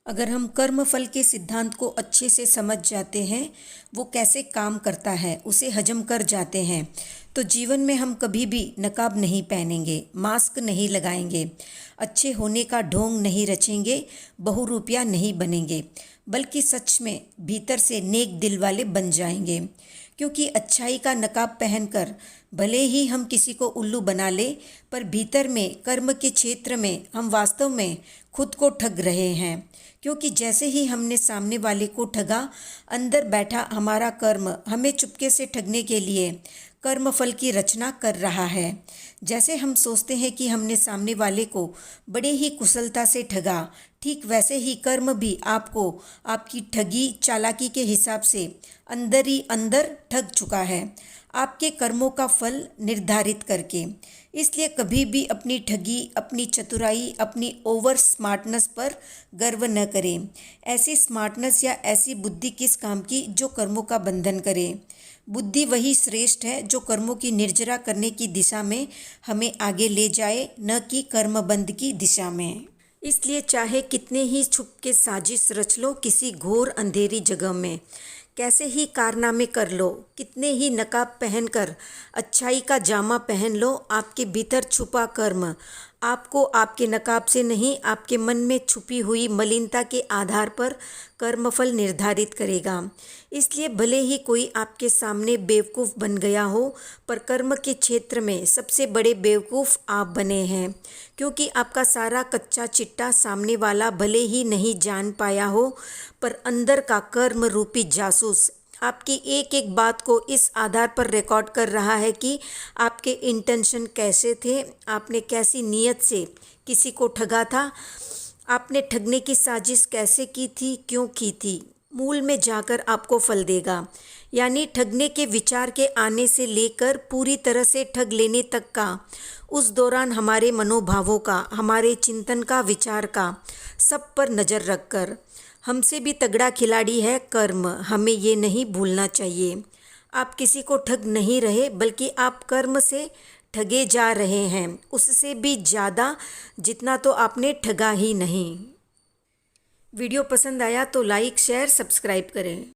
अगर हम कर्म फल के सिद्धांत को अच्छे से समझ जाते हैं, वो कैसे काम करता है, उसे हजम कर जाते हैं, तो जीवन में हम कभी भी नकाब नहीं पहनेंगे, मास्क नहीं लगाएंगे, अच्छे होने का ढोंग नहीं रचेंगे, बहुरूपिया नहीं बनेंगे, बल्कि सच में भीतर से नेक दिल वाले बन जाएंगे। क्योंकि अच्छाई का नकाब पहनकर भले ही हम किसी को उल्लू बना ले, पर भीतर में कर्म के क्षेत्र में हम वास्तव में खुद को ठग रहे हैं। क्योंकि जैसे ही हमने सामने वाले को ठगा, अंदर बैठा हमारा कर्म हमें चुपके से ठगने के लिए कर्म फल की रचना कर रहा है। जैसे हम सोचते हैं कि हमने सामने वाले को बड़े ही कुशलता से ठगा, ठीक वैसे ही कर्म भी आपको आपकी ठगी चालाकी के हिसाब से अंदर ही अंदर ठग चुका है, आपके कर्मों का फल निर्धारित करके। इसलिए कभी भी अपनी ठगी, अपनी चतुराई, अपनी ओवर स्मार्टनेस पर गर्व न करें। ऐसी स्मार्टनेस या ऐसी बुद्धि किस काम की जो कर्मों का बंधन करे। बुद्धि वही श्रेष्ठ है जो कर्मों की निर्जरा करने की दिशा में हमें आगे ले जाए, न कि कर्मबंध की दिशा में। इसलिए चाहे कितने ही छुप के साजिश रच लो किसी घोर अंधेरी जगह में, कैसे ही कारनामे कर लो, कितने ही नकाब पहनकर अच्छाई का जामा पहन लो, आपके भीतर छुपा कर्म आपको आपके नकाब से नहीं, आपके मन में छुपी हुई मलिनता के आधार पर कर्मफल निर्धारित करेगा। इसलिए भले ही कोई आपके सामने बेवकूफ़ बन गया हो, पर कर्म के क्षेत्र में सबसे बड़े बेवकूफ़ आप बने हैं। क्योंकि आपका सारा कच्चा चिट्टा सामने वाला भले ही नहीं जान पाया हो, पर अंदर का कर्म रूपी जासूस आपकी एक एक बात को इस आधार पर रिकॉर्ड कर रहा है कि आपके इंटेंशन कैसे थे, आपने कैसी नीयत से किसी को ठगा था, आपने ठगने की साजिश कैसे की थी, क्यों की थी। मूल में जाकर आपको फल देगा। यानी ठगने के विचार के आने से लेकर पूरी तरह से ठग लेने तक का, उस दौरान हमारे मनोभावों का, हमारे चिंतन का, विचार का, सब पर नज़र रखकर। हमसे भी तगड़ा खिलाड़ी है कर्म, हमें ये नहीं भूलना चाहिए। आप किसी को ठग नहीं रहे, बल्कि आप कर्म से ठगे जा रहे हैं, उससे भी ज़्यादा जितना तो आपने ठगा ही नहीं। वीडियो पसंद आया तो लाइक, शेयर, सब्सक्राइब करें।